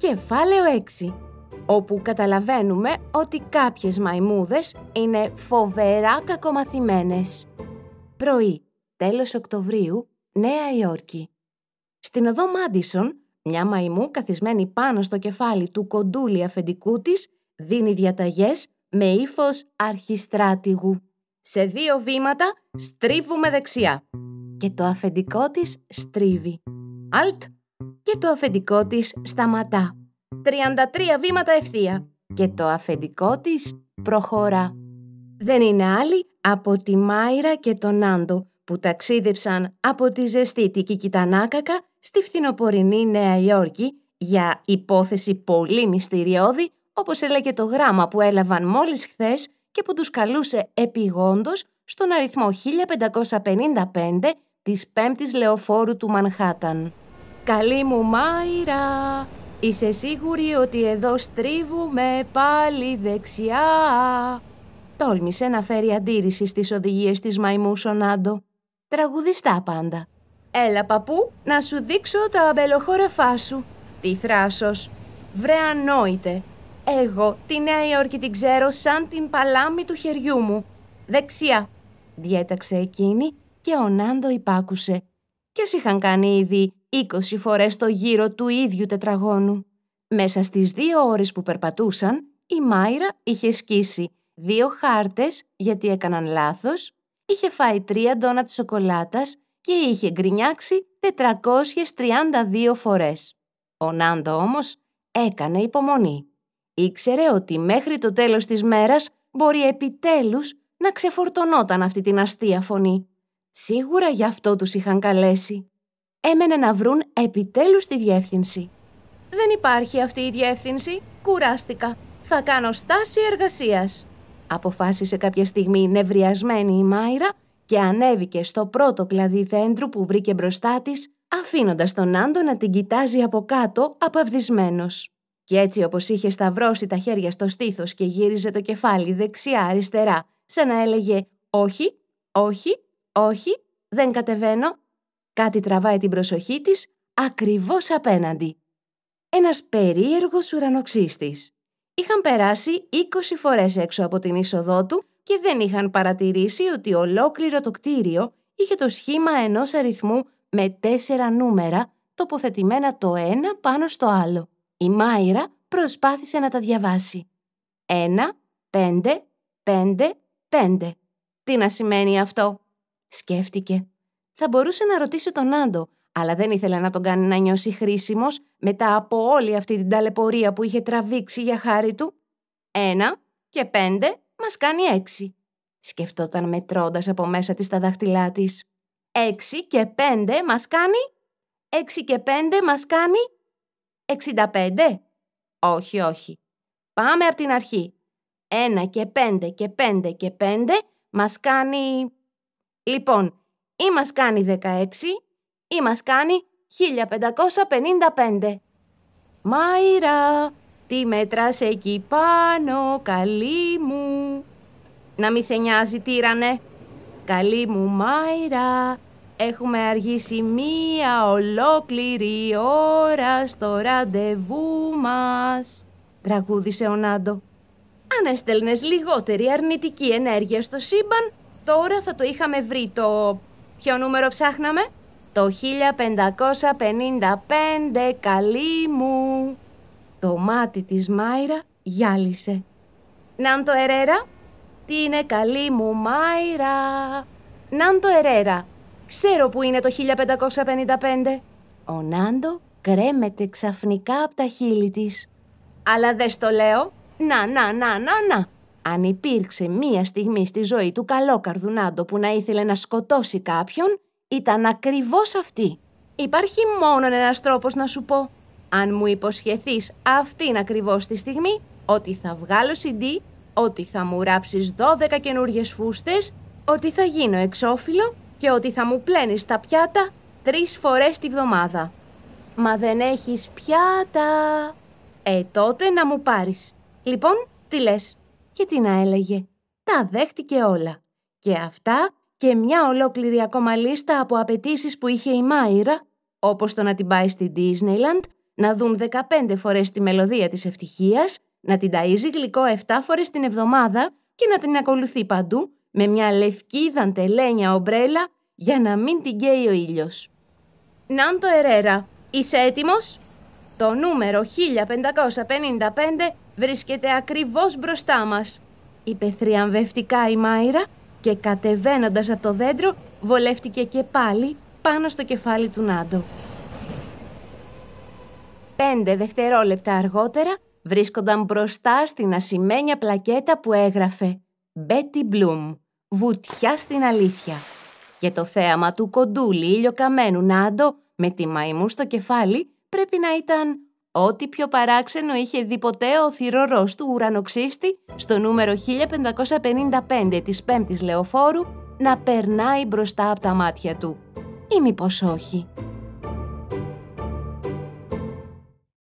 Κεφάλαιο 6, όπου καταλαβαίνουμε ότι κάποιες μαϊμούδες είναι φοβερά κακομαθημένες. Πρωί, τέλος Οκτωβρίου, Νέα Υόρκη. Στην οδό Μάντισον, μια μαϊμού καθισμένη πάνω στο κεφάλι του κοντούλη αφεντικού της δίνει διαταγές με ύφος αρχιστράτηγου. Σε 2 βήματα στρίβουμε δεξιά. Και το αφεντικό της στρίβει. Αλτ. Και το αφεντικό της σταματά. 33 βήματα ευθεία. Και το αφεντικό της προχωρά. Δεν είναι άλλη από τη Μάιρα και τον Νάντο που ταξίδεψαν από τη ζεστή Τικικιτανάκακα στη φθινοπορεινή Νέα Υόρκη για υπόθεση πολύ μυστηριώδη, όπως έλεγε το γράμμα που έλαβαν μόλις χθες και που τους καλούσε επιγόντως στον αριθμό 1555 της 5ης λεωφόρου του Μανχάταν. «Καλή μου Μάιρα, είσαι σίγουρη ότι εδώ στρίβουμε πάλι δεξιά?» Τόλμησε να φέρει αντίρρηση στις οδηγίες της μαϊμού ο Νάντο. Τραγουδιστά πάντα. «Έλα παππού, να σου δείξω τα αμπελοχώραφά σου. Τι θράσος. Βρε ανόητε. Εγώ τη Νέα Υόρκη την ξέρω σαν την παλάμη του χεριού μου. Δεξιά», διέταξε εκείνη και ο Νάντο υπάκουσε. Κι ας είχαν κάνει ήδη 20 φορές το γύρο του ίδιου τετραγώνου. Μέσα στις 2 ώρες που περπατούσαν, η Μάιρα είχε σκίσει 2 χάρτες γιατί έκαναν λάθος, είχε φάει 3 ντόνατ σοκολάτας και είχε γκρινιάξει 432 φορές. Ο Νάντο όμως έκανε υπομονή. Ήξερε ότι μέχρι το τέλος της μέρας μπορεί επιτέλους να ξεφορτωνόταν αυτή την αστεία φωνή. Σίγουρα γι' αυτό τους είχαν καλέσει. Έμενε να βρουν επιτέλους τη διεύθυνση. «Δεν υπάρχει αυτή η διεύθυνση. Κουράστηκα. Θα κάνω στάση εργασίας», αποφάσισε κάποια στιγμή νευριασμένη η Μάιρα και ανέβηκε στο πρώτο κλαδί δέντρου που βρήκε μπροστά της, αφήνοντας τον Νάντο να την κοιτάζει από κάτω απαυδισμένος. Και έτσι όπως είχε σταυρώσει τα χέρια στο στήθος και γύριζε το κεφάλι δεξιά-αριστερά, σαν να έλεγε «Όχι, όχι, όχι, δεν κατεβαίνω», κάτι τραβάει την προσοχή της ακριβώς απέναντι. Ένας περίεργος ουρανοξύστης. Είχαν περάσει 20 φορές έξω από την είσοδό του και δεν είχαν παρατηρήσει ότι ολόκληρο το κτίριο είχε το σχήμα ενός αριθμού με 4 νούμερα τοποθετημένα το ένα πάνω στο άλλο. Η Μάιρα προσπάθησε να τα διαβάσει. 1, 5, 5, 5. Τι να σημαίνει αυτό, σκέφτηκε. Θα μπορούσε να ρωτήσει τον Νάντο, αλλά δεν ήθελε να τον κάνει να νιώσει χρήσιμος μετά από όλη αυτή την ταλαιπωρία που είχε τραβήξει για χάρη του. 1 και 5 μας κάνει 6, σκεφτόταν μετρώντας από μέσα της τα δάχτυλά της. 6 και 5 μας κάνει... 6 και 5 μας κάνει... 65. Όχι, όχι. Πάμε από την αρχή. 1 και 5 και 5 και 5 μας κάνει... Λοιπόν, ή μας κάνει 16 ή μας κάνει 1555. Μάιρα, τι μέτρας εκεί πάνω, καλή μου? Να μη σε νοιάζει, τύρανε. Καλή μου Μάιρα, έχουμε αργήσει 1 ολόκληρη ώρα στο ραντεβού μας, τραγούδισε ο Νάντο. Αν έστελνες λιγότερη αρνητική ενέργεια στο σύμπαν, τώρα θα το είχαμε βρει το... Ποιο νούμερο ψάχναμε? Το 1555, καλή μου. Το μάτι της Μάιρα γυάλισε. Νάντο Ερέρα, τι είναι καλή μου Μάιρα? Νάντο Ερέρα, ξέρω που είναι το 1555. Ο Νάντο κρέμεται ξαφνικά από τα χείλη της. Αλλά δεν στο λέω. Να. Αν υπήρξε μία στιγμή στη ζωή του καλόκαρδου Νάντο που να ήθελε να σκοτώσει κάποιον, ήταν ακριβώς αυτή. Υπάρχει μόνο ένας τρόπος να σου πω. Αν μου υποσχεθείς αυτήν ακριβώς τη στιγμή, ότι θα βγάλω CD, ότι θα μου ράψεις 12 καινούριες φούστες, ότι θα γίνω εξώφυλλο και ότι θα μου πλένεις τα πιάτα 3 φορές τη βδομάδα. Μα δεν έχεις πιάτα. Τότε να μου πάρεις. Λοιπόν, τι λες? Και τι να έλεγε? Τα δέχτηκε όλα. Και αυτά και μια ολόκληρη ακόμα λίστα από απαιτήσεις που είχε η Μάιρα, όπως το να την πάει στη Disneyland, να δουν 15 φορές τη μελωδία της ευτυχίας, να την ταΐζει γλυκό 7 φορές την εβδομάδα και να την ακολουθεί παντού με μια λευκή δαντελένια ομπρέλα για να μην την καίει ο ήλιος. Νάντο Ερέρα, είσαι έτοιμος? Το νούμερο 1555 βρίσκεται ακριβώς μπροστά μας, είπε θριαμβευτικά η Μάιρα και κατεβαίνοντας από το δέντρο βολεύτηκε και πάλι πάνω στο κεφάλι του Νάντο. 5 δευτερόλεπτα αργότερα βρίσκονταν μπροστά στην ασημένια πλακέτα που έγραφε «Betty Bloom, βουτιά στην αλήθεια» και το θέαμα του κοντούλη ήλιοκαμένου Νάντο με τη μαϊμού στο κεφάλι πρέπει να ήταν ό,τι πιο παράξενο είχε δει ποτέ ο θυρωρός του ουρανοξύστη στο νούμερο 1555 της 5ης Λεωφόρου να περνάει μπροστά από τα μάτια του. Ή μήπως όχι?